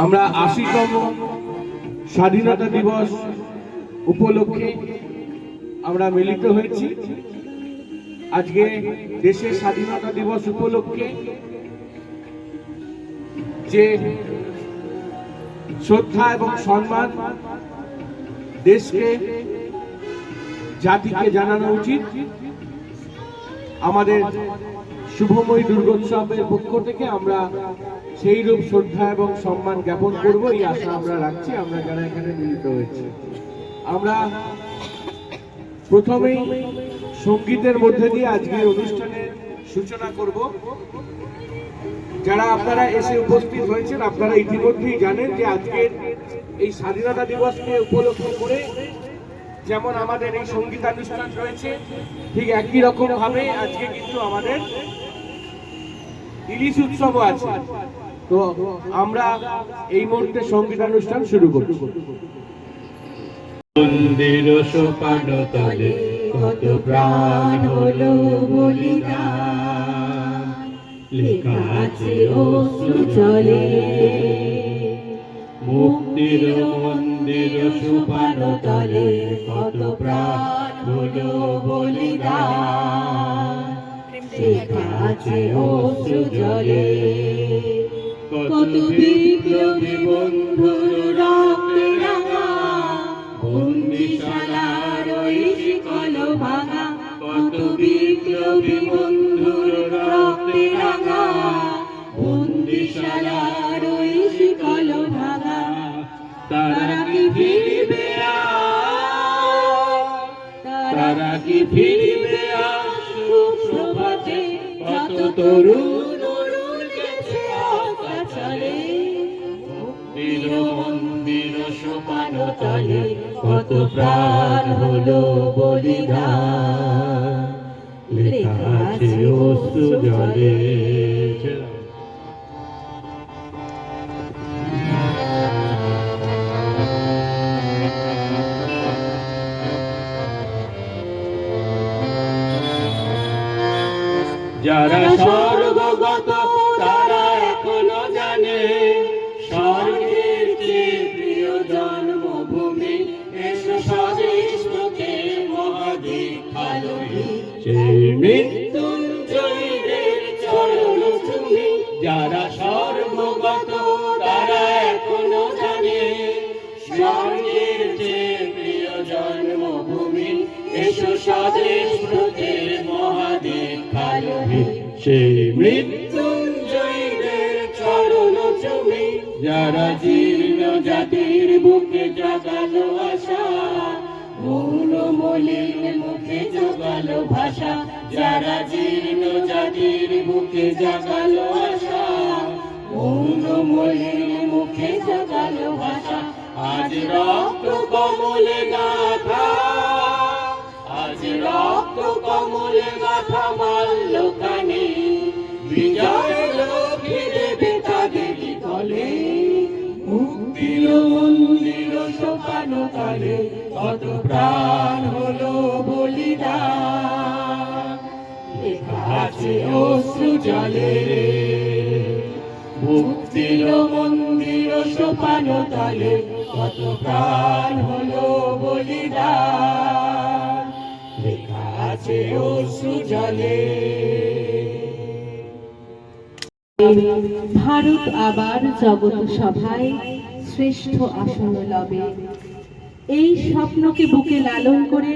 আমরা ৮০তম স্বাধীনতা দিবস উপলক্ষে আমরা মিলিত হয়েছি। আজকে দেশের স্বাধীনতা দিবস উপলক্ষে যে শ্রদ্ধা এবং সম্মান দেশকে জাতিকে জানানো উচিত, আমাদের শুভময়ী দুর্গোৎসবের পক্ষ থেকে আমরা সেই রূপ শ্রদ্ধা এবং সম্মান জ্ঞাপন করব, এই আশা আমরা রাখছি। আমরা যারা এখানে মিলিত হয়েছি, আমরা প্রথমেই সঙ্গীতের মধ্যে দিয়ে আজকের অনুষ্ঠানের সূচনা করব। যারা আপনারা এসে উপস্থিত হয়েছেন, আপনারা ইতিমধ্যেই জানেন যে আজকের এই স্বাধীনতা দিবসকে উপলক্ষ করে যেমন আমাদের এই সঙ্গীতানুষ্ঠান রয়েছে, ঠিক একই রকম ভাবে আজকে কিন্তু আমাদের ইলিশ উৎসবও আছে। তো আমরা এই মুহূর্তে সঙ্গীতানুষ্ঠান শুরু করব। মন্দির সোপান তলে কত প্রাণ হলো বলিদান, লেখা আছে অশ্রু জলে। মুক্তির মন্দির সোপান তলে কত প্রাণ হলো বলিদান, লেখা আছে অশ্রু জলে। কত বিপ্লবী বন্ধুর রক্তে রাঙা বন্দিশালার ওই শিকল ভাঙা, কত বিপ্লবী বন্ধুর রক্তে রাঙা বন্দিশালার ওই শিকল ভাঙা। তারা কি ফিরবে তারা কি ফিরবে সুপ্রভাতে, কত তরুণ গেছে অকালে। মুক্তির মন্দির সোপান তলে কত প্রাণ হলো বলিদান, লেখা আছে অশ্রু জলে। যারা স্বর্গগত তারা এখনো জানে স্বর্গের চেয়ে প্রিয় জন্মভূমি, এসো স্বদেশ তোকে মহাদীক্ষালয়ী, সেই মৃত্যুঞ্জয়ীদের চরণ চুমি। যারা স্বর্গগত তারা এখনো জানে স্বর্গের চেয়ে প্রিয় জন্মভূমি, এসো স্বদেশ তোকে মহাদীক্ষালয়ী, সেই মৃত্যুঞ্জয়ীদের চরণ চুমি। যারা জীর্ণ জাতির বুকে জাগালো আশা, মৌন মলিন মুখে জোগালো ভাষা। যারা জীর্ণ জাতির বুকে জাগালো আশা, মৌন মলিন মুখে জোগালো ভাষা। আজ রক্ত কমলে গাথা, আজ রক্ত কমলে গাথা মাল্যখানি, বিজয় লক্ষ্মী দেবে তাদের তলে। মুক্তির মন্দির সোপান তলে কত প্রাণ হলো বলিদান, লেখা আছে অশ্রু জলে। মুক্তির মন্দির সোপান তলে কত প্রাণ হলো বলিদান, লেখা আছে অশ্রু জলে। ভারত আবার জগৎ সভায় শ্রেষ্ঠ আসন লবে, এই স্বপ্নকে বুকে লালন করে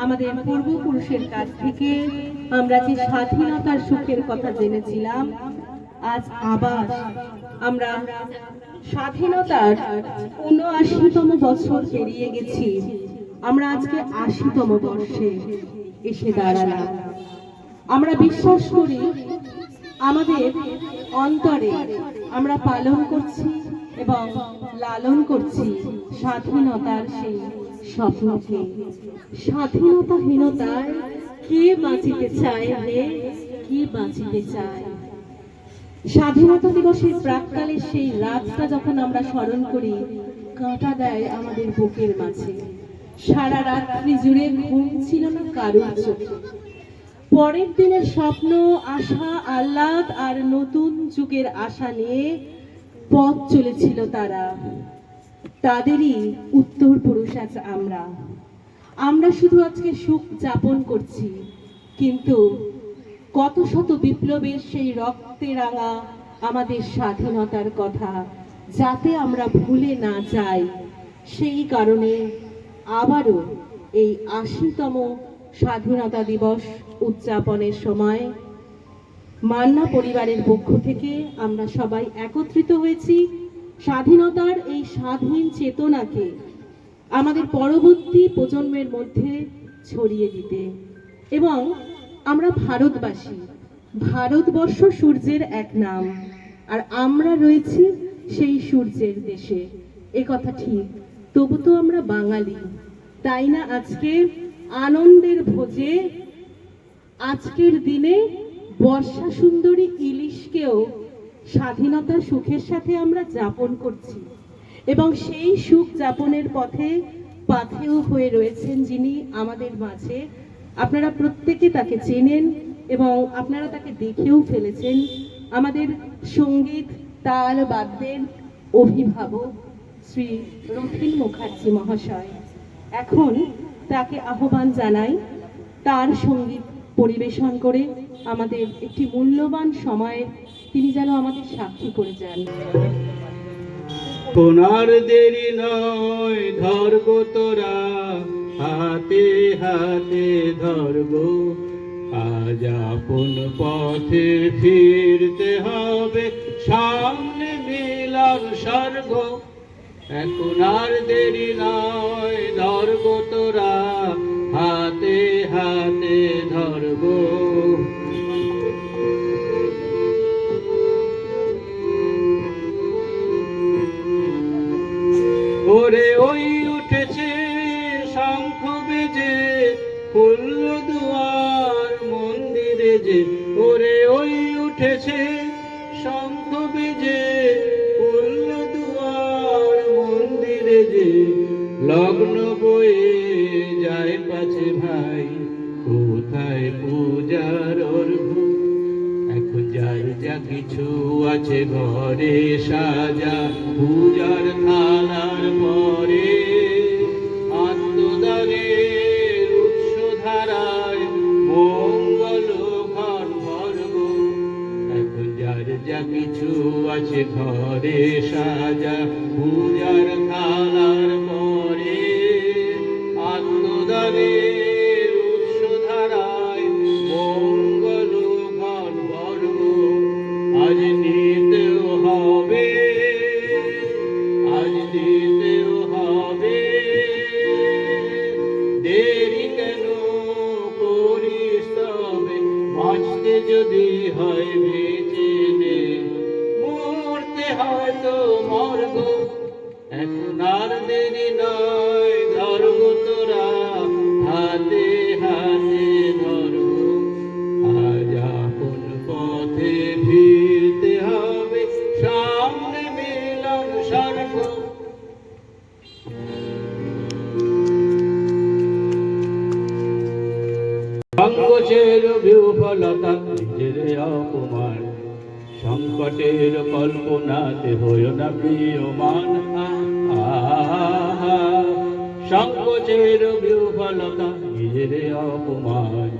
আমাদের পূর্বপুরুষের কাছ থেকে আমরা যে স্বাধীনতার সুখের কথা জেনেছিলাম, আজ আবার আমরা স্বাধীনতার ৭৯তম বছর পেরিয়ে গেছি। আমরা আজকে ৮০তম বর্ষে এসে দাঁড়ালাম। আমরা বিশ্বাস করি আমাদের অন্তরে আমরা পালন করছি এবং লালন করছি স্বাধীনতার সেই স্বপ্নকে। স্বাধীনতাহীনতায় কে বাঁচিতে চায় রে, কে বাঁচিতে চায়? স্বাধীনতা দিবসের প্রাক্কালে সেই রাতটা যখন আমরা স্মরণ করি, কাঁটা দেয় আমাদের বুকের মাঝে। সারা রাত্রি জুড়ে ঘুম ছিল না কারোর চোখে। পরের দিনের স্বপ্ন, আশা, আহ্লাদ আর নতুন যুগের আশা নিয়ে পথ চলেছিল তারা, তাদেরই উত্তর পুরুষ আজ আমরা। আমরা শুধু আজকে সুখ যাপন করছি, কিন্তু কত শত বিপ্লবের সেই রক্তে রাঙা আমাদের স্বাধীনতার কথা যাতে আমরা ভুলে না যাই, সেই কারণে আবারও এই ৮০তম স্বাধীনতা দিবস উদযাপনের সময় মান্না পরিবারের পক্ষ থেকে আমরা সবাই একত্রিত হয়েছি স্বাধীনতার এই স্বাধীন চেতনাকে আমাদের পরবর্তী প্রজন্মের মধ্যে ছড়িয়ে দিতে। এবং আমরা ভারতবাসী, ভারতবর্ষ সূর্যের এক নাম, আর আমরা রয়েছি সেই সূর্যের দেশে, এ কথা ঠিক, তবু তো আমরা বাঙালি, তাই না? আজকে আনন্দের ভোজে আজকের দিনে বর্ষা সুন্দরী ইলিশকেও স্বাধীনতার সুখের সাথে আমরা যাপন করছি, এবং সেই সুখ যাপনের পথে পাথেয় হয়ে রয়েছেন যিনি আমাদের মাঝে। আপনারা প্রত্যেকে তাকে চেনেন এবং আপনারা তাকে দেখেও ফেলেছেন, আমাদের সঙ্গীত তাল বাদ্যের অভিভাবক শ্রী রথীন মুখার্জি মহাশয়। এখন তাকে আহ্বান জানাই তার সঙ্গীত পরিবেশন করে আমাদের একটি মূল্যবান সময়ে তিনি যেন আমাদের সাক্ষী করে যান। কোনার দেরি নয়, ধরবো তোরা হাতে হাতে ধরবো, আজ আপন পথে ফিরতে হবে, সামনে মিলন স্বর্গ। এখন আর দেরি নয়, ধরবো তোরা হাতে হাতে ধরবো। ওরে ওই উঠেছে শঙ্খ বেজে, খুলল দুয়ার মন্দিরে যে। ওরে ওই উঠেছে শঙ্খ বেজে, খুলল দুয়ার মন্দিরে যে। লগ্ন বয়ে যায় পাছে ভাই, কোথায় পূজার অর্ঘ্য। এখন যার যা কিছু আছে ঘরে সাজা, পূজার থালার পরে আত্মদানের উৎস ধারায় মঙ্গল ঘর ভরব। এখন যার যা কিছু আছে ঘরে সাজা, পূজার থালার পরে আত্মদানের উৎস ধারায় মঙ্গল ঘর ভরব। আজ নিতেও হবে, আজ দিতেও হবে, দেরি কেন করিস তবে, বাঁচতে যদি হয় বেঁচে নে, মরতে হয়তো মরব। এখন আর দেরি নয়, ধরব তোরা হাতে হাতে ধরব, আজ আপন পথে ফিরতে হবে, সামনে মিলন স্বর্গ। সংকোচের বিফলতা নিজের অপমান, সংকটের কল্পনাতে হইও না প্রিয়মান। সংকোচের বিফলতা নিজের অপমান,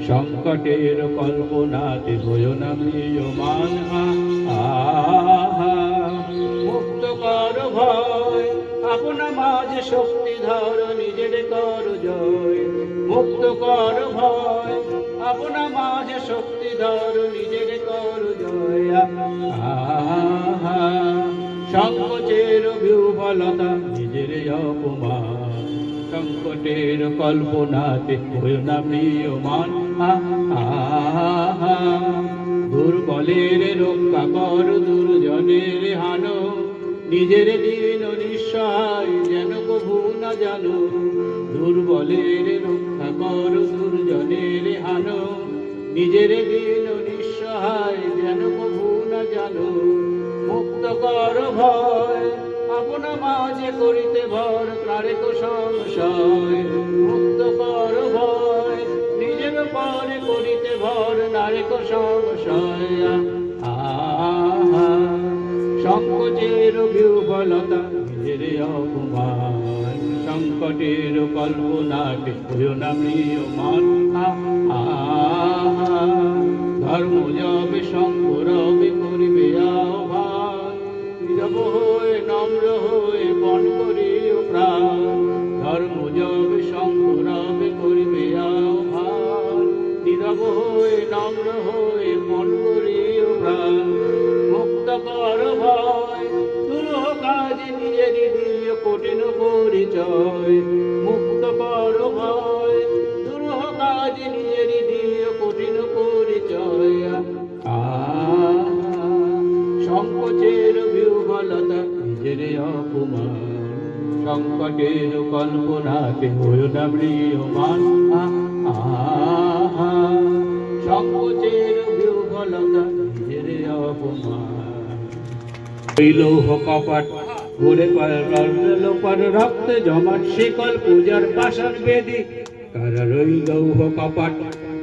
সংকটের কল্পনাতে হইও না প্রিয়মান। মুক্ত কর ভয়, আপনা মাঝে শক্তি ধর, নিজের কর জয়। মুক্ত কর ভয়, আপনা মাঝে শক্তি ধর, নিজের কর জয়। সংকোচের বিফলতা নিজের অপমান, সংকটের কল্পনাতে হইও না প্রিয়মান। দুর্বলের রক্ষা কর, দুর্জনের হানো, নিজের দিন নিঃসহায় যেন কভু না জানো। দুর্বলের রক্ষা কর, দুর্জনের হানো, নিজের দিন নিঃসহায় যেন কভু না জানো। মুক্ত কর ভয়, আপনা মাঝে করিতে ভর, প্রাণেক সংশয়। মুক্ত কর ভয়, নিজের পরে করিতে ভর, নারেক সংশয়। সংকোচের বিহ্বলতা নিজের অপমান, সংকটের কল্পনাতে হইও না প্রিয়মান। ধর্ম যাবে সংগ্রবে করিবে আহ্বান, নীরব হয়ে নম্র হয়ে বন করিও প্রাণ। ধর্ম যাবে সংগ্রবে করিবে আহ্বান, নীরব হয়ে নম্র হয়ে বন করিও প্রাণ। মুক্ত কর ভয় দুরূহ কাজ নিজের দিও কঠিন পরিচয়, মুক্ত কর ভয় দুরূহ কাজ নিজের দিও কঠিন পরিচয়। সংকোচের বিহ্বলতা নিজের অপমান, সংকটের কল্পনাতে হইও না প্রিয়মান। সংকোচের বিহ্বলতা নিজের অপমান। লৌহ কপাট ঘুরে লোপার রক্তে জমাট শিকল পূজার পাষাণ বেদি। কারা রই লৌহ কপাট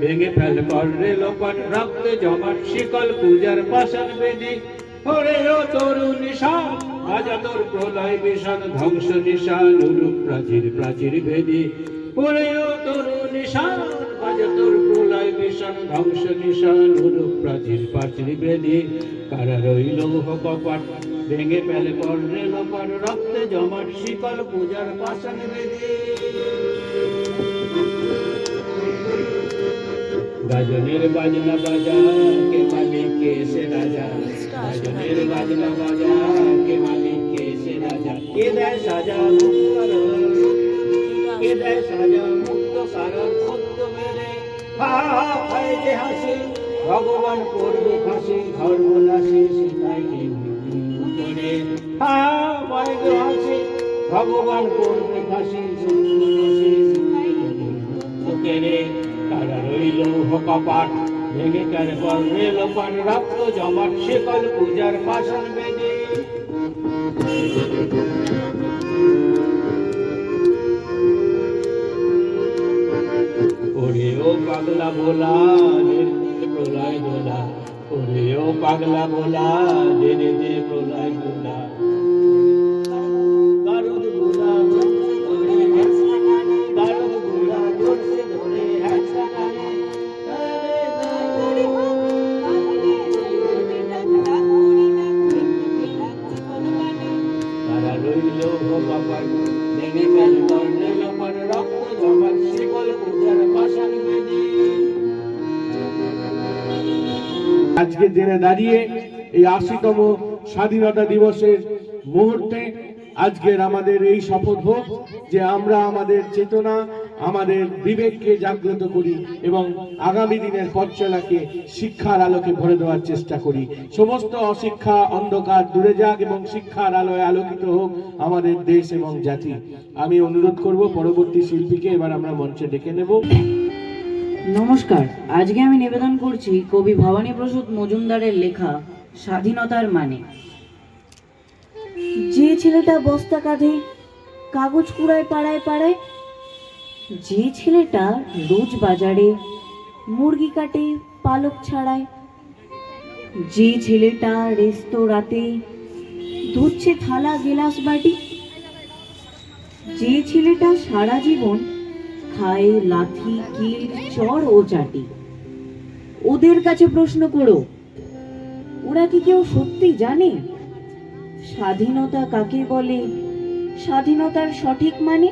ভেঙে ফেল করলে লোপাট রক্তে জমাট শিকল পূজার পাষাণ বেদি। ওরে ও তরু নিশান বাজা তোর প্রলয় বিষাণ ধ্বংস নিশান উরূপ প্রাচীর প্রাচীর ভেদি। ওরে ও তরু নিশান বাজা তোর প্রলয় বিষাণ ধ্বংস নিশান উরূপ প্রাচীর প্রাচীর ভেদি। কারা রই লৌহ কপাট ভেঙে ফেলে করলে লোপার রক্তে জমাট শিকল পূজার পাষাণ বেদি। গাজনের বাজনা বাজা কে মালিক কে সে রাজা, গাজনের বাজনা বাজা কে মালিক কে সে রাজা। কে দেয় সাজা মুক্ত কারণ, কে দেয় সাজা মুক্ত কারণ সত্য মেরে হায় যে হাসি ভগবান করবে ফাঁসি। ধর্ম নাশি সীতাই করে হায় যে হাসি ভগবান করবে ফাঁসি। তারা রইল কপাট ভেঙে কার করবে লোপান রক্ত জমাট শিকল পূজার পাষাণ বেদি। ওরে ও পাগলা ভোলা প্রলয় দোলা, ওরে ও পাগলা ভোলা দে দে প্রলয় দোলা। গারদ গোলা গারদ গোলা জোরসে ধরে হ্যাঁচকা টানে। তারা রইল কপাট ভেঙে ফেল করলে লোপার রক্ত জমাট শিকল পূজার পাষাণ বেদি। আজকের দিনে দাঁড়িয়ে এই ৮০তম স্বাধীনতা দিবসের মুহূর্তে আজকের আমাদের এই শপথ হোক যে আমরা আমাদের চেতনা আমাদের বিবেককে জাগ্রত করি এবং আগামী দিনের পথ চলাকে শিক্ষার আলোকে ভরে দেওয়ার চেষ্টা করি। সমস্ত অশিক্ষা অন্ধকার দূরে যাক এবং শিক্ষার আলোয় আলোকিত হোক আমাদের দেশ এবং জাতি। আমি অনুরোধ করব পরবর্তী শিল্পীকে এবার আমরা মঞ্চে ডেকে নেব। নমস্কার, আজকে আমি নিবেদন করছি কবি ভবানী প্রসাদ মজুমদারের লেখা স্বাধীনতার মানে। যে ছেলেটা বস্তা কাঁধে কাগজ কুড়ায় পাড়ায় পাড়ায়, যে ছেলেটা রোজ বাজারে মুরগি কাটে পালক ছাড়ায়, যে ছেলেটা রেস্তোরাঁতে ধুচ্ছে থালা গেলাস বাটি, যে ছেলেটা সারা জীবন খায় লাথি কিল চড় ও চাটি, ওদের কাছে প্রশ্ন করো ওরা কি কেউ সত্যি জানে স্বাধীনতা কাকে বলে, স্বাধীনতার সঠিক মানে?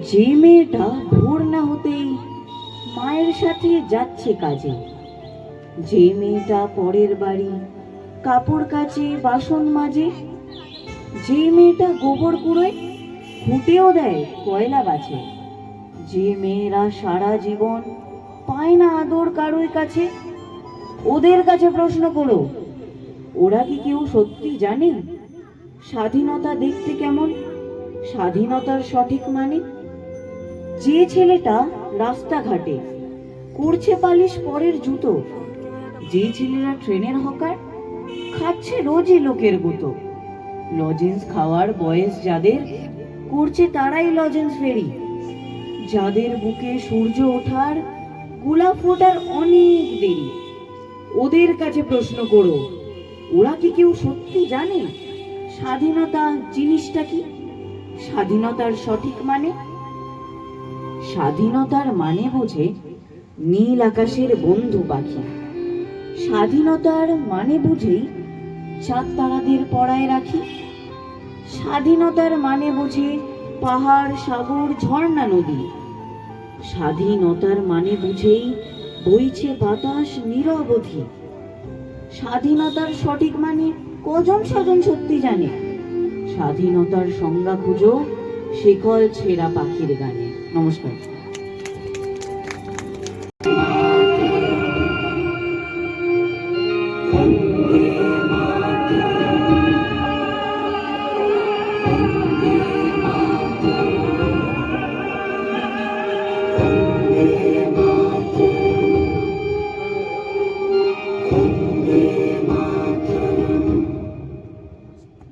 যে মেয়েটা ভোর না হতেই মায়ের সাথে যাচ্ছে কাজে, যে মেয়েটা পরের বাড়ি কাপড় কাচে বাসন মাজে, যে মেয়েটা গোবর কুড়োয় ফুটেও দেয় কয়লা বাছে, যে মেয়েরা সারা জীবন পায় না আদর কারোর কাছে, ওদের কাছে প্রশ্ন করো ওরা কি কেউ সত্যি জানে স্বাধীনতা দেখতে কেমন, স্বাধীনতার সঠিক মানে? যে ছেলেটা রাস্তাঘাটে করছে পালিশ পরের জুতো, যে ছেলেরা ট্রেনের হকার খাচ্ছে রোজই লোকের গুতো, লজেন্স খাওয়ার বয়স যাদের করছে তারাই লজেন্স ফেরি, যাদের বুকে সূর্য ওঠার গোলাপ ফোটার অনেক দেরি, ওদের কাছে প্রশ্ন করো ওরা কি কেউ সত্যি জানে স্বাধীনতা জিনিসটা কি? স্বাধীনতার সঠিক মানে? স্বাধীনতার মানে বোঝে নীল আকাশের বন্ধু পাখি। স্বাধীনতার মানে বুঝেই চাঁদ তারাদের পড়ায় রাখি। স্বাধীনতার মানে বুঝে পাহাড়, সাগর, ঝর্ণা, নদী। স্বাধীনতার মানে বুঝেই বইছে বাতাস নিরবধি। স্বাধীনতার সঠিক মানে কজন স্বজন সত্যি জানে? স্বাধীনতার সংজ্ঞা খুঁজো শিকল ছেঁড়া পাখির গানে। নমস্কার।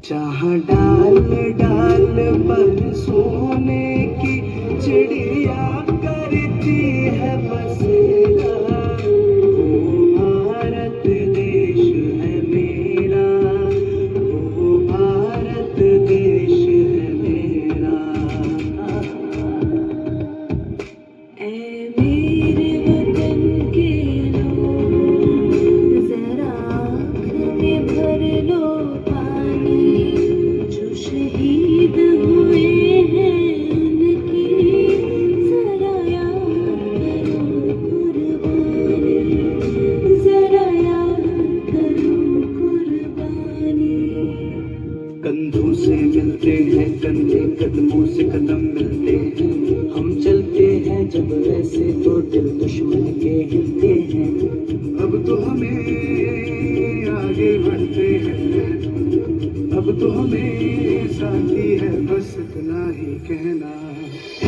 जहाँ डाल डाल पर सोने की चिड़िया करती है बसेरा, वो भारत देश है मेरा, वो भारत देश है मेरा। ऐ मेरे वतन के लोग जरा आँख में भर लो पानी, जो शहीद हुए हैं उनकी जरा याद करो कुर्बानी, जरा याद करो कुर्बानी। कंधों से मिलते हैं कंधे, कदमों से कदम मिलते हैं, हम चलते हैं जब ऐसे तो दिल दुश्मन के हिलते हैं। अब तो हमें आगे बढ़ते हैं, अब तो हमें साथी है बस इतना ही कहना।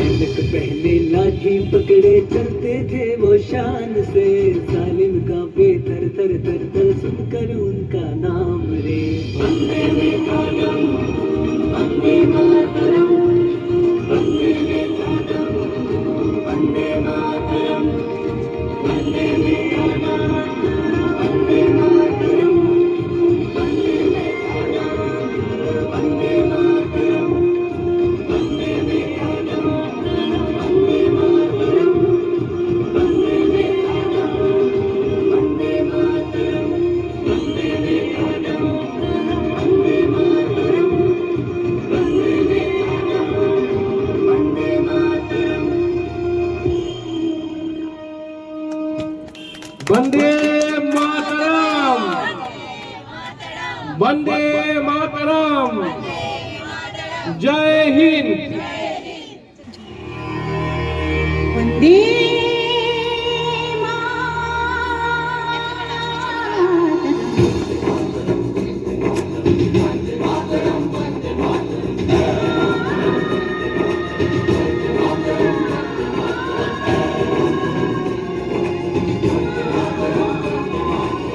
ऐनक पहने लाठी पकड़े चलते थे वो शान से, जालिम का बेतर तर तर तर सुनकर उनका नाम रे। वंदे मातरम, वंदे मातरम, वंदे मातरम, वंदे मातरम, वंदे मातरम, वंदे मातरम, वंदे मातरम, वंदे वंदे मातरम, वंदे मातरम, जय हिंद। वंदे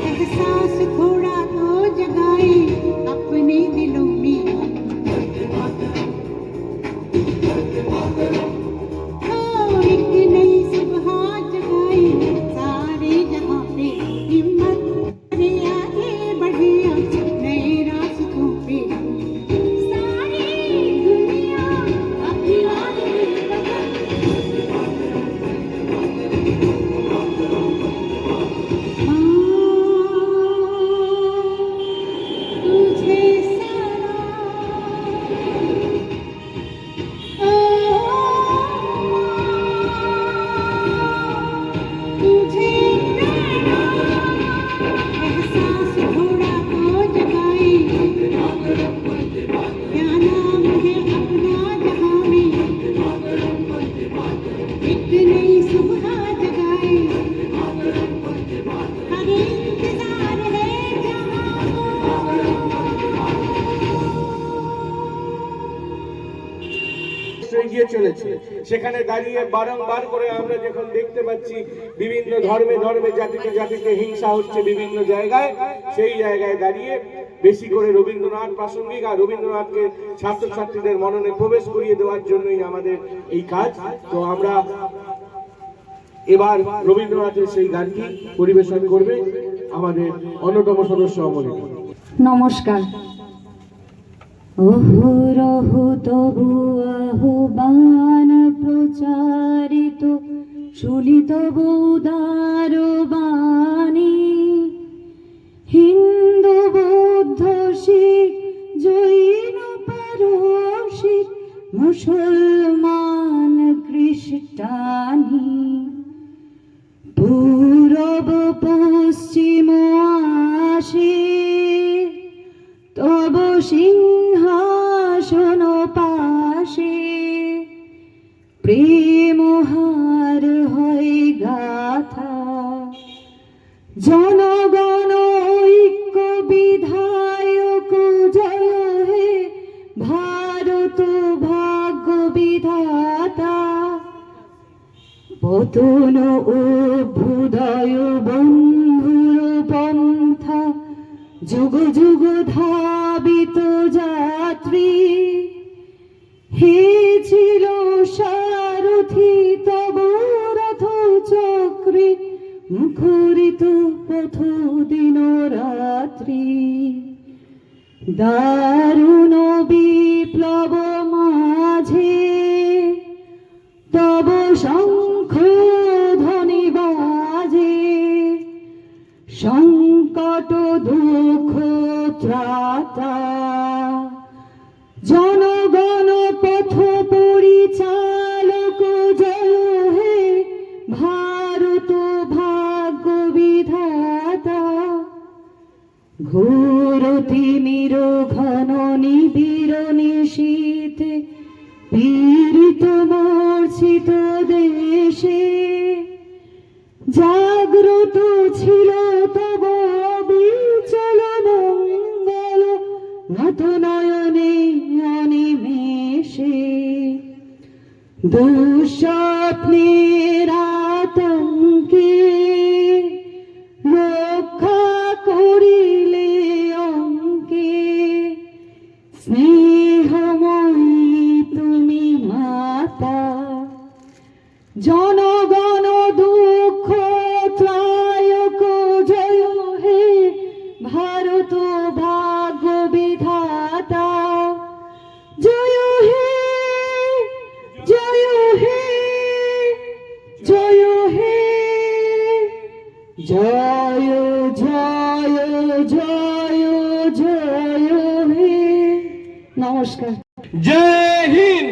एहसास थोड़ा तो जगाए अपने दिलों में, एक नई सुबह जगाई सारे जहां पे, हिम्मत करे आगे बढ़े नए रास्तों पे, सारी दुनिया अपनी तुझे सारा तुझे एहसास थोड़ा तो जगाए, क्या नाम है अपना जहां में, एक नई सुबह जगाए, हर इंतजार है जहां এগিয়ে চলেছে। সেখানে দাঁড়িয়ে বারংবার করে আমরা যখন দেখতে পাচ্ছি বিভিন্ন ধর্মে ধর্মে জাতিতে জাতিতে হিংসা হচ্ছে বিভিন্ন জায়গায়, সেই জায়গায় দাঁড়িয়ে বেশি করে রবীন্দ্রনাথ প্রাসঙ্গিক, আর রবীন্দ্রনাথকে ছাত্রছাত্রীদের মননে প্রবেশ করিয়ে দেওয়ার জন্যই আমাদের এই কাজ। তো আমরা এবার রবীন্দ্রনাথের সেই গানটি পরিবেশন করবে আমাদের অন্যতম সদস্য অমলিকা। নমস্কার। অহরহ তবু আহ্বান প্রচারিত শুলিত বৌদার বাণী, হিন্দু বৌদ্ধ শিখ জৈন পারসিক মুসলমান খ্রিস্টানি, পূরব পশ্চিম আসে তব সিংহাসন পাশে, প্রেমহার হয় গাথা, জনগণ ঐক্য বিধায়ক জয় হে ভারত ভাগ্য বিধাতা, পতন অভ্যুদয় বন্ধুর পন্থা, যুগ যুগ ধাবিত যাত্রী, হে ছিল সারথি তব রথ চক্রে, মুখরিত পথ দিন রাত্রি, দারুণ বিপ্লব মাঝে তব শঙ্খ ধ্বনি বাজে, সংকট দুঃখ ত্রাতা, জনগণ পথ পরিচালক জয় হে ভারত ভাগ্য বিধাতা, ঘোর তিমির ঘন নিবিড় নিশীথে পীড়িত মূর্ছিত দেশে, জাগ্রত ছিল তব বিচল মঙ্গল নত নয়নে অনিমেষে, দুঃস্বপ্নের আতঙ্কে রক্ষা করিলে অঙ্কে, স্নেহময়ী তুমি মাতা, জনগণ দুঃখ ত্রায়ক জয় হে ভারত ভাগ্য বিধাতা, জয় হে জয় হে জয় হে জয় জয় জয় জয় হে। নমস্কার। জয় হিন্দ,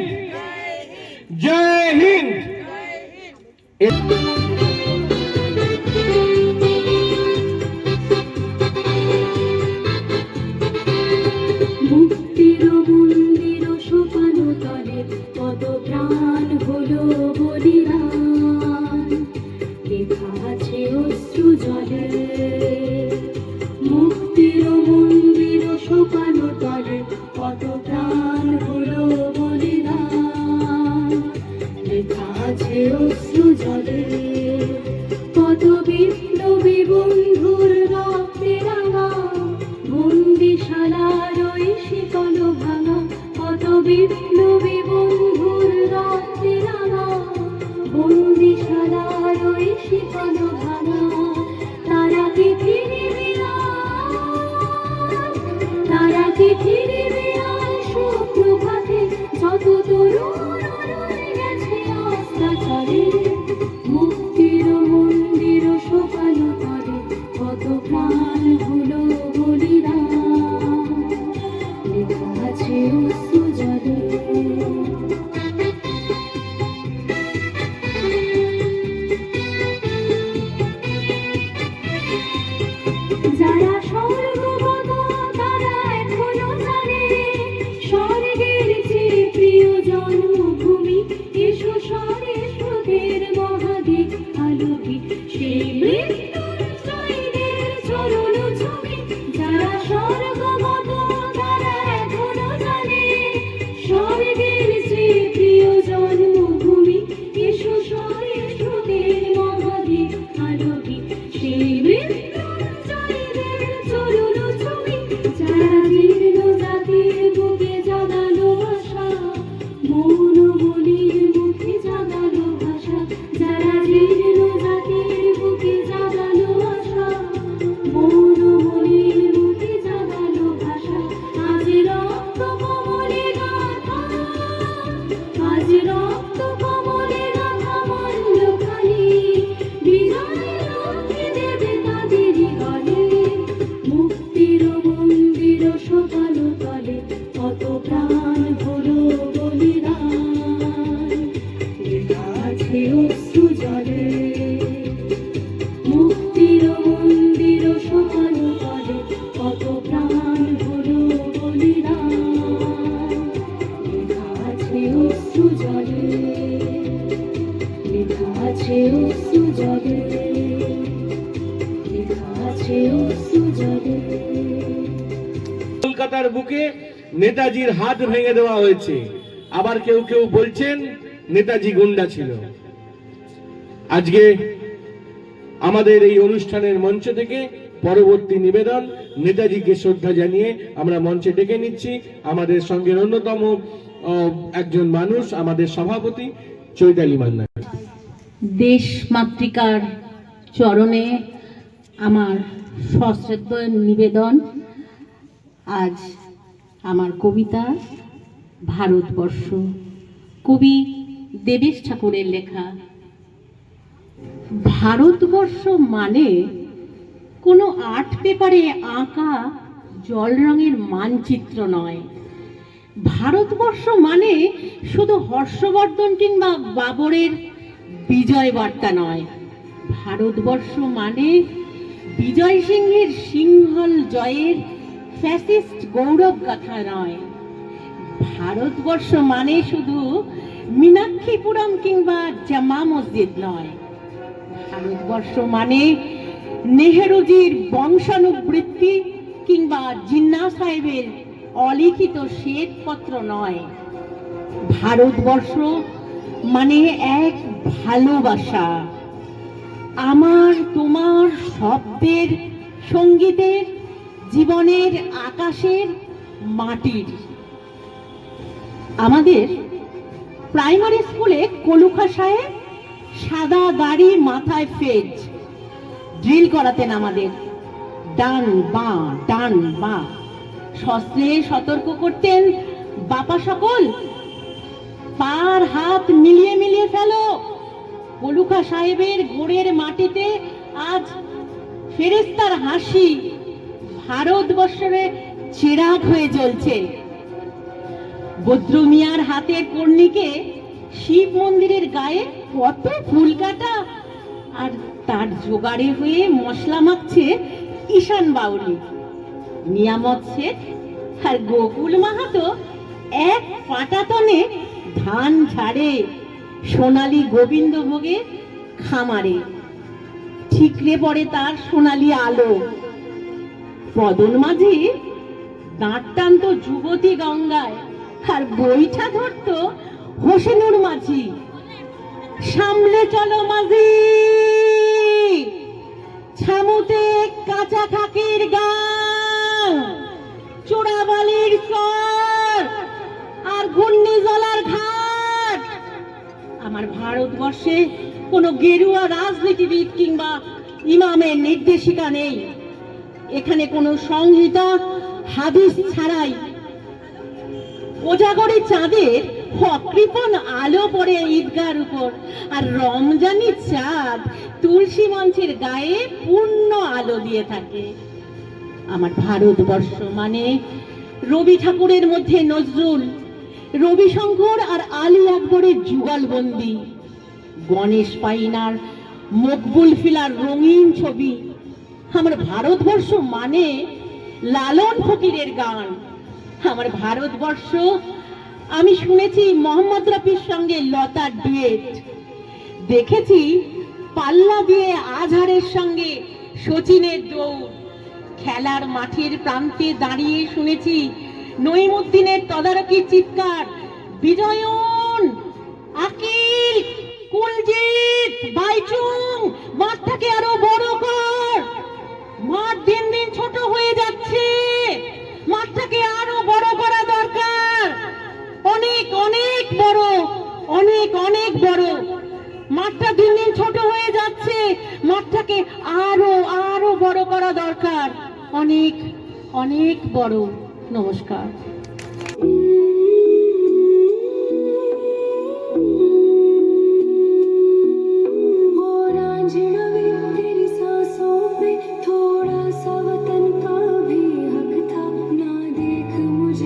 জয় হিন্দ। মুক্তির মন্দির সোপান তলে কত প্রাণ হলো বলিদান, লেখা আছে অশ্রু জলে। মুক্তির মন্দির সোপান তলে কত প্রাণ হলো বলিদান, লেখা আছে অশ্রু জলে। কত বিপ্লবী বন্ধুর রক্তে রাঙা, বন্দিশালার ওই শিকল ভাঙা, কত বিপ্লবী বন্ধুর রক্তে রাঙা, বন্দিশালার ওই শিকল ভাঙা। তারা কি ফিরিবে আজ, তারা কি ফিরিবে আজ সুপ্রভাতে, যত তরুণ রয়ে গেছে আস্থা চলে। মুক্তির মন্দির সোপান তলে কত প্রাণ হলো বলিদান, লেখা আছে অশ্রু জলে। যারা স্বর্গগত তারা এখনো জানে, স্বর্গের চেয়ে প্রিয় জন্মভূমি, এসো স্বদেশের মহাদেব আলোকে, সেই মৃত্যুঞ্জয়দের চরণ ছবি। যারা স্বর্গগত তারা এখনো জানে, স্বর্গের চেয়ে প্রিয় জন্মভূমি, এসো স্বদেশের মহাদেব আলোকে, সেই মৃত্যুঞ্জয়দের চরণ ছবি। যারা জীর্ণ জাতির বুকে জাগালো আশা, মৌন বলির মুখে জাগালো ভাষা। যারা জীর্ণ জাতির বুকে জাগালো আশা, মৌন বলির মুখে জাগালো তলে কত প্রাণ হলো বলিদান লেখা আছে অশ্রু জলে মুক্তির মন্দির সকাল তলে কত প্রাণ হলো বলিদান লেখা আছে অশ্রু জলে লেখা আছে অশ্রু জলে লেখা আছে অশ্রু জলে। কলকাতার বুকে নেতাজির হাত ভেঙে দেওয়া হয়েছে, আবার কেউ কেউ বলছেন নেতাজি গুন্ডা ছিল। আজকে আমাদের এই অনুষ্ঠানের মঞ্চ থেকে পরবর্তী নিবেদন নেতাজিকে শ্রদ্ধা জানিয়ে আমরা মঞ্চে ডেকে নিচ্ছি আমাদের সঙ্গে অন্যতম একজন মানুষ, আমাদের সভাপতি চৈতালি মান্না। দেশ মাতৃকার চরণে আমার সশ্রদ্ধ নিবেদন। আজ আমার কবিতা ভারতবর্ষ, কবি দেবেশ ঠাকুরের লেখা। ভারতবর্ষ মানে কোনো আর্ট পেপারে আঁকা জল রঙের মানচিত্র নয়। ভারতবর্ষ মানে শুধু হর্ষবর্ধন কিংবা বাবরের বিজয় বার্তা নয়। ভারতবর্ষ মানে বিজয় সিংহের সিংহল জয়ের ফ্যাসিস্ট গৌরব গাথা নয়। ভারতবর্ষ মানে শুধু মীনাক্ষীপুরম কিংবা জামা মসজিদ নয়। ভারতবর্ষ মানে নেহেরুজির বংশানুবৃত্তি কিংবা জিন্না সাহেবের অলিখিত শ্বেতপত্র নয়। ভারতবর্ষ মানে এক ভালোবাসা, আমার তোমার শব্দের, সঙ্গীতের, জীবনের, আকাশের, মাটির। আমাদের প্রাইমারি স্কুলে কলুখা সাহেব সাদা দাড়ি, মাথায় ফেজ, ড্রিল করাতেন আমাদের। ডান বাঁ ডান বাঁ, শস্ত্রে সতর্ক করতেন, বাপা সকল পার হাত মিলিয়ে মিলিয়ে ফেলো। কলুখা সাহেবের গোড়ের মাটিতে আজ ফেরেশতার হাসি ভারতবর্ষে চিরাগ হয়ে জ্বলছে। বদ্রু মিয়ার হাতের কর্ণিকে শিব মন্দিরের গায়ে কত ফুল কাটা, আর তার জোগাড়ে হয়ে মশলা মাখছে ঈশান বাউলি। নিয়ামত শেখ আর গোকুল মাহাতো এক পাটাতনে ধান ঝাড়ে সোনালী গোবিন্দভোগে খামারে। ঠিকরে পড়ে তার সোনালী আলো। পদন মাঝি দাঁত টানত যুবতী গঙ্গায়, আর বইটা ধরত হোসেনুর মাঝি। সামলে চলো মাঝি, ছামুতে কাঁচা খাকির গান, চোরাবালির চর আর ঘূর্ণিজলার ঘাট। আমার ভারতবর্ষে কোনো গেরুয়া রাজনীতিবিদ কিংবা ইমামের নির্দেশিকা নেই। এখানে কোনো সংহিতা হাদিস ছাড়াই কোজাগরি চাঁদের অকৃপণ আলো পড়ে ঈদগার উপর, আর রমজানি চাঁদ তুলসী মঞ্চের গায়ে পূর্ণ আলো দিয়ে থাকে। আমার ভারতবর্ষ মানে রবি ঠাকুরের মধ্যে নজরুল, রবিশঙ্কর আর আলী আকবরের যুগলবন্দি, গণেশ পাইনার মকবুল ফিলার রঙিন ছবি। আমার ভারতবর্ষ মানে লালন ফকিরের গান। আমার ভারতবর্ষ, আমি শুনেছি মোহাম্মদ রফির সঙ্গে লতার ডুয়েট, দেখেছি পাল্লা দিয়ে আজহারের সঙ্গে সচিনের দৌড়, খেলার মাঠের প্রান্তে দাঁড়িয়ে শুনেছি নঈমুদ্দিনের তদারকি চিৎকার, বিজয়ন, আকিল, কুলজিৎ, বাইচুং, মাঠটাকে আরো বড় কর। মাঠ দিন দিন ছোট হয়ে যাচ্ছে, মাঠটাকে আরো বড় করা দরকার, অনেক অনেক বড়, অনেক অনেক বড়। মাঠটা দিন দিন ছোট হয়ে যাচ্ছে, মাঠটাকে আরো আরো বড় করা দরকার, অনেক অনেক বড়। নমস্কার। थोड़ा सा वतन का भी हक था, ना देख मुझे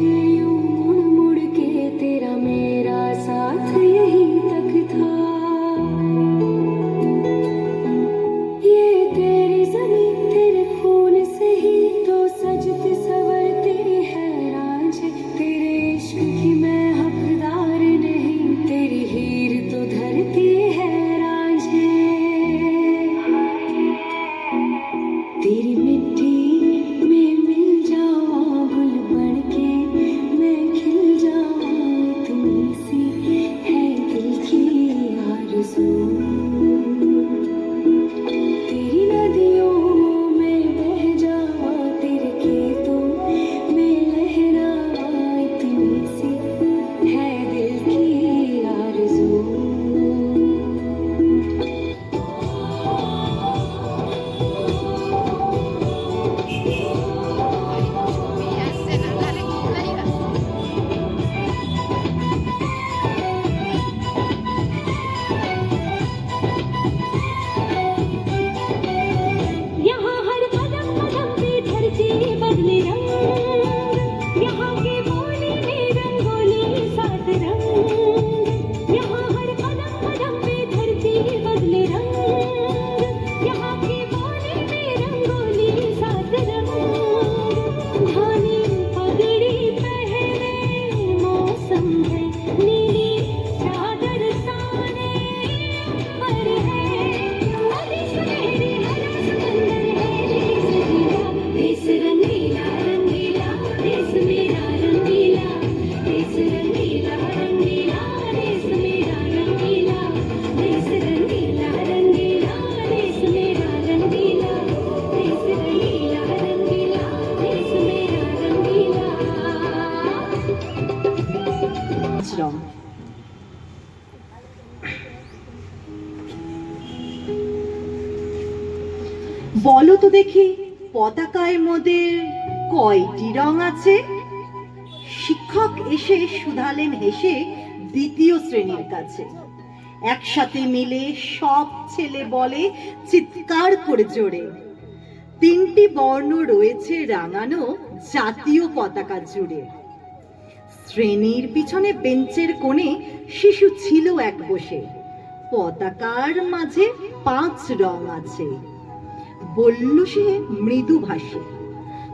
বলো তো দেখি পতাকায় মোদের কয়টি রং আছে? শিক্ষক এসে শুধালেন হেসে দ্বিতীয় শ্রেণীর কাছে। একসাথে মিলে সব ছেলে বলে চিৎকার করে জোরে, তিনটি বর্ণ রয়েছে রাঙানো জাতীয় পতাকা জুড়ে। শ্রেণীর পিছনে বেঞ্চের কোণে শিশু ছিল এক বসে, পতাকার মাঝে 5 রং আছে। বলল সে মৃদু ভাষে,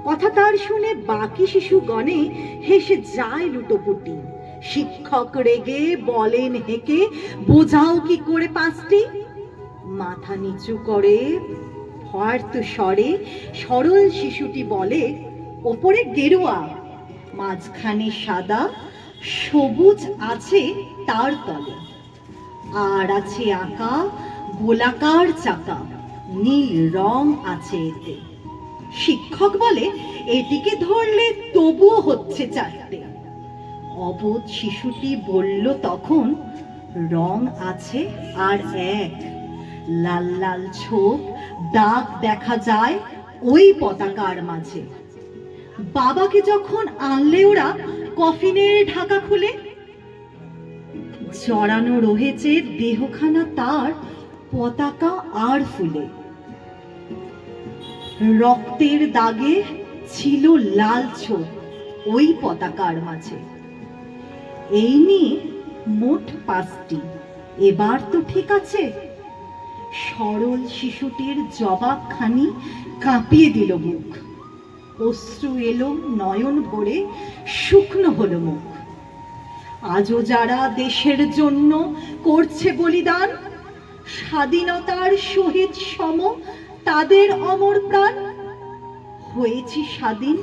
কথা তার শুনে বাকি শিশুগণে হেসে যায় লুটোপুটি। শিক্ষক রেগে বলেন হেঁকে, বোঝাও কি করে 5টি? মাথা নিচু করে ভয়ার্ত স্বরে সরল শিশুটি বলে, ওপরে গেরুয়া, মাঝখানে সাদা, সবুজ আছে তার তলে, আর আছে আঁকা গোলাকার চাকা, নীল রং আছে এতে। শিক্ষক বলে, এটিকে ধরলে তবুও হচ্ছে 4টে। অবোধ শিশুটি বলল তখন, রং আছে আর এক, লাল লাল ছোপ দাগ দেখা যায় ওই পতাকার মাঝে। বাবাকে যখন আনলে ওরা কফিনের ঢাকা খুলে, জড়ানো রয়েছে দেহখানা তার পতাকা আর ফুলে। রক্তের দাগে ছিল লাল ছোপ ওই পতাকার মাঝে। এই নিয়ে মোট 5টি, এবার তো ঠিক আছে? সরল শিশুটির জবাবখানি কাঁপিয়ে দিল মুখ, অশ্রু এলো নয়ন ভরে, শুকনো হলো মুখ। আজও যারা দেশের জন্য করছে বলিদান, স্বাধীনতার শহীদ সম তাদের অমর প্রাণ। হয়েছি স্বাধীন,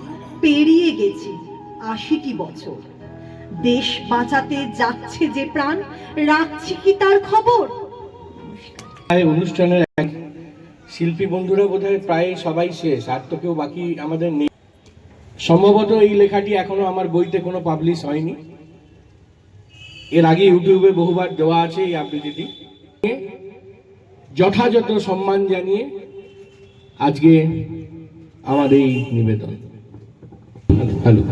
পেরিয়ে গেছি 80টি বছর, দেশ বাঁচাতে যাচ্ছে যে প্রাণ, রাখছি কি তার খবর? অনুষ্ঠানের শিল্পী বন্ধুরা বোধহয় প্রায় সবাই শেষ, আর তো কেউ বাকি আমাদের নেই। সম্ভবত এই লেখাটি এখনো আমার বইতে কোনো পাবলিশ হয়নি, এর আগে ইউটিউবে বহুবার দেওয়া আছে এই আবৃত্তিটি। যথাযথ সম্মান জানিয়ে আজকে আমার এই নিবেদন। হ্যালো,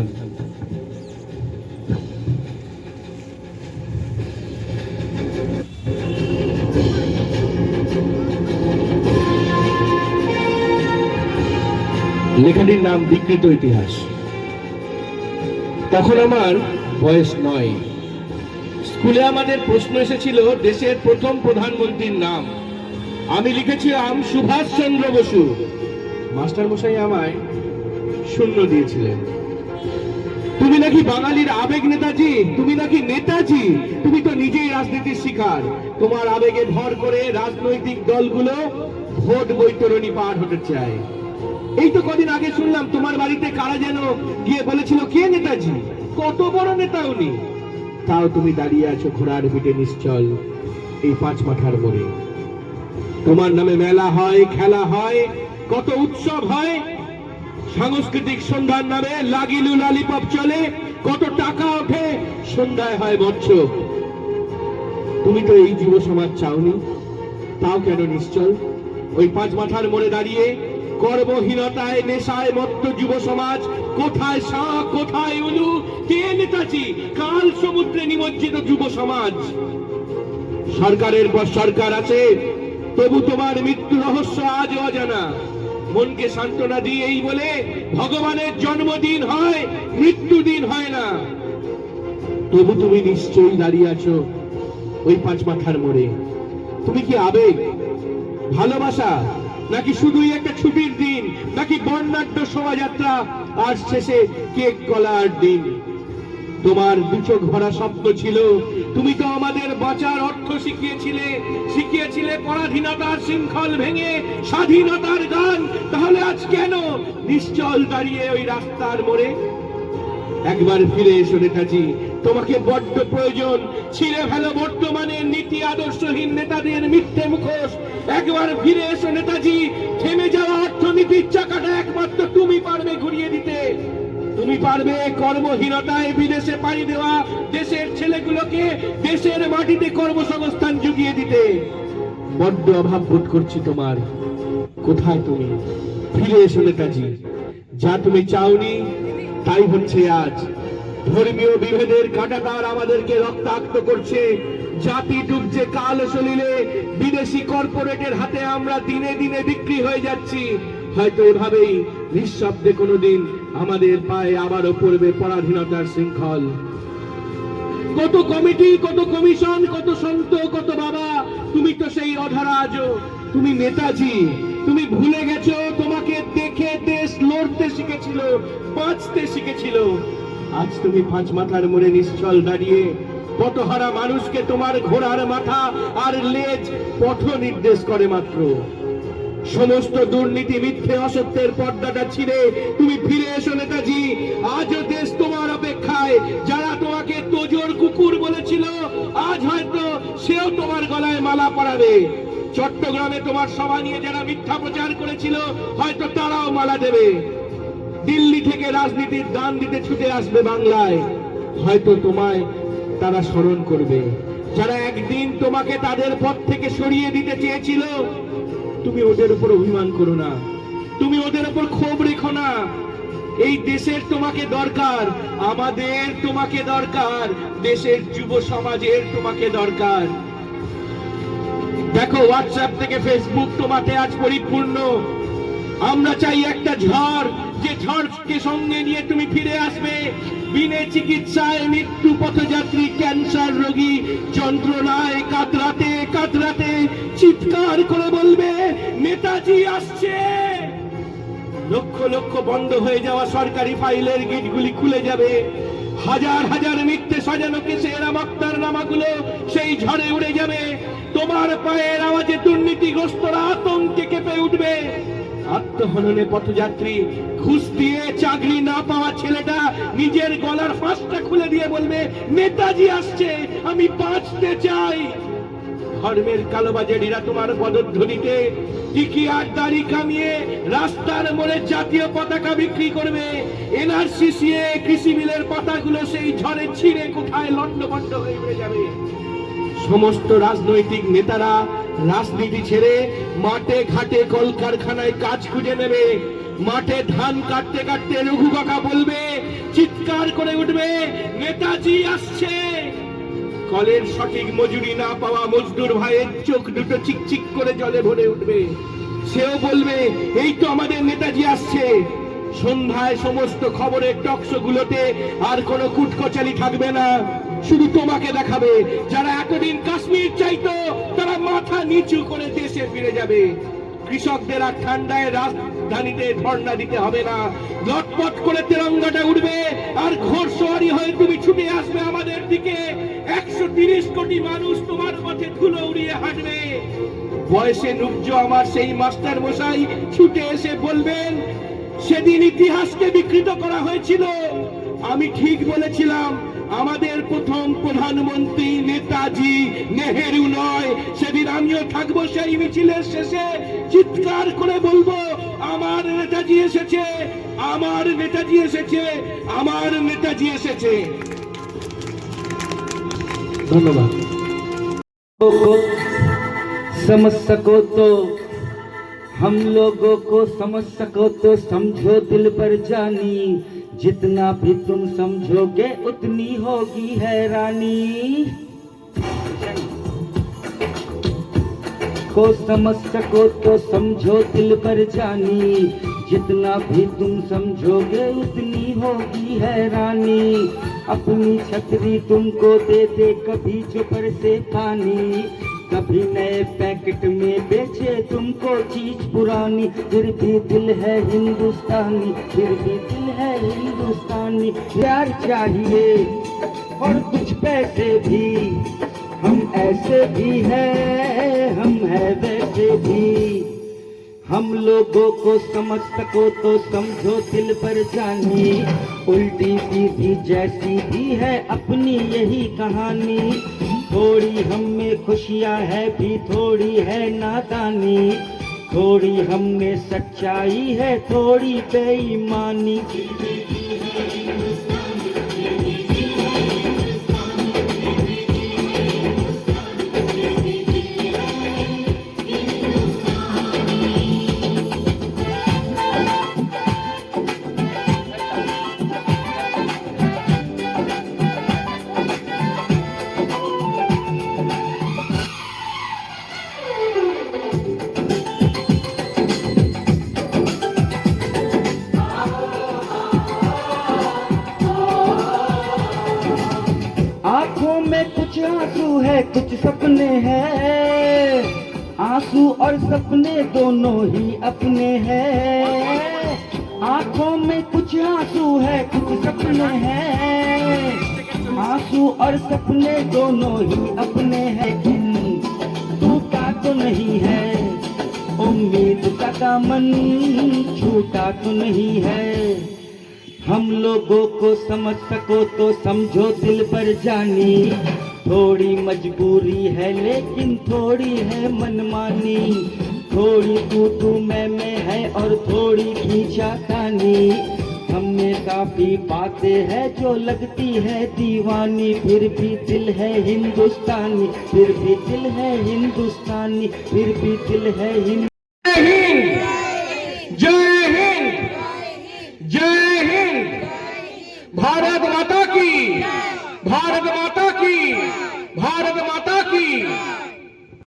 লেখাটির নাম বিকৃত ইতিহাস। তখন আমার বয়স 9। স্কুলে আমাদের প্রশ্ন এসেছিল দেশের প্রথম প্রধানমন্ত্রীর নাম। আমি লিখেছিলাম সুভাষ চন্দ্র বসু। মাস্টার মশাই আমায় 0 দিয়েছিলেন। তুমি নাকি বাঙালির আবেগ নেতাজি, তুমি নাকি নেতাজি, তুমি তো নিজেই রাজনীতির শিকার। তোমার আবেগে ভর করে রাজনৈতিক দলগুলো ভোট বৈতরণী পার হতে চায়। এই তো কদিন আগে শুনলাম তোমার বাড়িতে কারা যেন গিয়ে বলেছিল কে নেতাজি, কত বড় নেতা উনি। তাও তুমি দাঁড়িয়ে আছো ঘোড়ার পিঠে নিশ্চল এই 5 মাথার মোড়ে। তোমার নামে মেলা হয়, খেলা হয়, কত উৎসব হয়, সাংস্কৃতিক সন্ধ্যার নামে লাগিলু লালিপপ চলে, কত টাকা ওঠে, সন্ধ্যায় হয় মঞ্চ। তুমি তো এই যুব সমাজ চাওনি, তাও কেন নিশ্চল ওই 5 মাথার মোড়ে দাঁড়িয়ে কর্মহীনতায় নেশায় মত্ত যুব সমাজ? কোথায় শাহ, কোথায় উলু, কে নেতাজি? কাল সমুদ্রে নিমজ্জিত যুব সমাজ। সরকারের পর সরকার আছে, তবু তোমার মৃত্যু রহস্য আজ অজানা। মনকে সান্ত্বনা দিয়ে এই বলে ভগবানের জন্মদিন হয়, মৃত্যুদিন হয় না। তবু তুমি নিশ্চয়ই দাঁড়িয়ে আছো ওই 5 মাথার মোড়ে। তুমি কি আবেগ, ভালোবাসা, নাকি শুধুই একটা ছুটির দিন, নাকি বর্ণাঢ্য শোভাযাত্রা আর শেষে কেক গলার দিন? তোমার 2 চোখ ভরা স্বপ্ন ছিল, তুমি তো আমাদের বাঁচার অর্থ শিখিয়েছিলে পরাধীনতার শৃঙ্খল ভেঙে স্বাধীনতার গান। তাহলে আজ কেন নিশ্চল দাঁড়িয়ে ওই রাস্তার মোড়ে? একবার ফিরে এসো নেতাজি, তোমাকে বড্ড প্রয়োজন। ছিঁড়ে ফেলো বর্তমানে নীতি আদর্শহীন নেতাদের মিথ্যে মুখোশ। একবার ফিরে এসো নেতাজি, থেমে যাওয়া অর্থনীতির চাকাটা একমাত্র তুমি পারবে ঘুরিয়ে দিতে। তুমি পারবে কর্মহীনতায় বিদেশে পাড়ি দেওয়া দেশের ছেলেগুলোকে দেশের মাটিতে কর্মসংস্থান জুগিয়ে দিতে। বড্ড অভাব বোধ করছি তোমার। কোথায় তুমি? ফিরে এসো নেতাজি। যা তুমি চাওনি তাই হচ্ছে আজ। ধর্মীয় বিভেদের কাঁটাতার আমাদেরকে রক্তাক্ত করছে। জাতি ডুবছে কাল সলিলে। বিদেশি কর্পোরেটের হাতে আমরা দিনে দিনে বিক্রি হয়ে যাচ্ছি। হয়তো ওভাবেই নিঃশব্দে কোনোদিন আমাদের পায়ে আবারও পড়বে পরাধীনতার শৃঙ্খল। কত কমিটি, কত কমিশন, কত সন্ত, কত বাবা, তুমি তো সেই অধরা আজও। তুমি নেতাজি। তুমি ভুলে গেছো তোমাকে দেখে দেশ লড়তে শিখেছিল, বাঁচতে শিখেছিল। আজ তুমি পাঁচ মাথার মোড়ে নিশ্চল দাঁড়িয়ে পথহারা মানুষকে তোমার ঘোড়ার মাথা আর লেজ পথ নির্দেশ করে মাত্র। সমস্ত দুর্নীতি, মিথ্যে, অসত্যের পর্দাটা ছিঁড়ে তুমি ফিরে এসো নেতাজি। আজও দেশ তোমার অপেক্ষায়। যারা তোমাকে তোজোর কুকুর বলেছিল, আজ হয়তো সেও তোমার গলায় মালা পরাবে। চট্টগ্রামে তোমার সভা নিয়ে যারা মিথ্যা প্রচার করেছিল, হয়তো তারাও মালা দেবে। দিল্লি থেকে রাজনীতির দান দিতে ছুটে আসবে বাংলায়, হয়তো তোমায় তারা স্মরণ করবে। যারা একদিন তোমাকে তাদের পথ থেকে সরিয়ে দিতে চেয়েছিল, তুমি ওদের উপর অভিমান করো না, তুমি ওদের উপর ক্ষোভ রেখো না। এই দেশের তোমাকে দরকার, আমাদের তোমাকে দরকার, দেশের যুব সমাজের তোমাকে দরকার। দেখো, হোয়াটসঅ্যাপ থেকে ফেসবুক তোমাতে আজ পরিপূর্ণ। আমরা চাই একটা ঝড়, যে ঝড়কে সঙ্গে নিয়ে তুমি ফিরে আসবে। বিনে চিকিৎসায় মৃত্যু পথযাত্রী ক্যান্সার রোগী যন্ত্রণায় কাতরাতে কাতরাতে চিৎকার করে বলবে, নেতাজি আসছে। লক্ষ লক্ষ বন্ধ হয়ে যাওয়া সরকারি ফাইলের গেটগুলি খুলে যাবে। হাজার হাজার মিথ্যে সাজানো কেসের নামাগুলো সেই ঝড়ে উড়ে যাবে। তোমার পায়ের আওয়াজে দুর্নীতিগ্রস্তরা আতঙ্কে কেঁপে উঠবে। আত্মহননে পথযাত্রী, ঘুষ দিয়ে চাকরি না পাওয়া ছেলেটা নিজের গলার ফাঁসটা খুলে দিয়ে বলবে, নেতাজি আসছে, আমি বাঁচতে চাই। ধর্মের কালোবাজারিরা তোমার পদধ্বনিতে টিকি আর দাড়ি কামিয়ে রাস্তার মোড়ে জাতীয় পতাকা বিক্রি করবে। এনআরসিসিএ কৃষি বিলের পাতাগুলো সেই ঝড়ে ছিঁড়ে কোথায় লণ্ডভণ্ড হয়ে উড়ে যাবে। সমস্ত রাজনৈতিক নেতারা রাজনীতি ছেড়ে মাঠে ঘাটে কলকারখানায় কাজ খুঁজে নেবে। মাঠে ধান কাটতে কাটতে রঘু কাকা বলবে, চিৎকার করে উঠবে, নেতাজি আসছে। কলের সঠিক মজুরি না পাওয়া মজদুর ভাইয়ের চোখ দুটো চিকচিক করে জলে ভরে উঠবে। সেও বলবে, এই তো আমাদের নেতাজি আসছে। সন্ধ্যায় সমস্ত খবরের টকশো গুলোতে আর কোনো কুটকচালি থাকবে না, শুধু তোমাকে দেখাবে। যারা এতদিন কাশ্মীর চাইতো, তারা মাথা নিচু করে দেশে ফিরে যাবে। কৃষকদের আর ঠান্ডায় রাজধানীতে ধর্ণা দিতে হবে না। লটপট করে তেরঙ্গাটা উঠবে আর ঘোড়সওয়ারি হয়ে তুমি ছুটে আসবে আমাদের দিকে। 130 কোটি মানুষ তোমার পথে ধুলো উড়িয়ে হাঁটবে। বয়সে নুব্জ আমার সেই মাস্টার মশাই ছুটে এসে বলবেন, সেদিন ইতিহাসকে বিকৃত করা হয়েছিল। আমি ঠিক বলেছিলাম, আমাদের প্রথম প্রধানমন্ত্রী নেতাজি, নেহেরু নয়। সেদিন আমিও থাকবো সেই মিছিলের শেষে, চিৎকার করে বলবো, আমার নেতাজি এসেছে, আমার নেতাজি এসেছে, আমার নেতাজি এসেছে। ধন্যবাদ। समझ सको तो हम लोगों को समझ सको तो समझो दिल पर जानी। जितना भी तुम समझोगे उतनी होगी हैरानी। को समझ सको तो समझो दिल पर जानी। जितना भी तुम समझोगे उतनी होगी हैरानी। अपनी छतरी तुमको दे दे कभी जो बरसे पानी। कभी नए पैकेट में बेचे तुमको चीज पुरानी। फिर भी दिल है हिंदुस्तानी, फिर भी दिल है हिंदुस्तानी। प्यार चाहिए और कुछ पैसे भी, हम ऐसे भी हैं, हम है वैसे भी। हम लोगों को समझ सको तो समझो दिल पर जानी। उल्टी सीधी जैसी भी है अपनी यही कहानी। थोड़ी हम में खुशियाँ है भी थोड़ी है नादानी। थोड़ी हम में सच्चाई है थोड़ी बेईमानी। में कुछ आंसू है कुछ सपने हैं, आंसू और सपने दोनों ही अपने हैं। आंखों में कुछ आंसू है कुछ सपने हैं, आंसू और सपने दोनों ही अपने हैं। टूटा तो नहीं है उम्मीद का दामन, छूटा तो नहीं है। हम लोगों को समझ सको तो समझो दिल पर जानी, थोड़ी मजबूरी है लेकिन थोड़ी है मनमानी। थोड़ी तू मैं है और थोड़ी खींचातानी। हमें काफी बातें हैं जो लगती है दीवानी, फिर भी दिल है हिंदुस्तानी, फिर भी दिल है हिंदुस्तानी, फिर भी दिल है जय हिंद, जय हिंद, जय हिंद। भारत माता की, भारत माता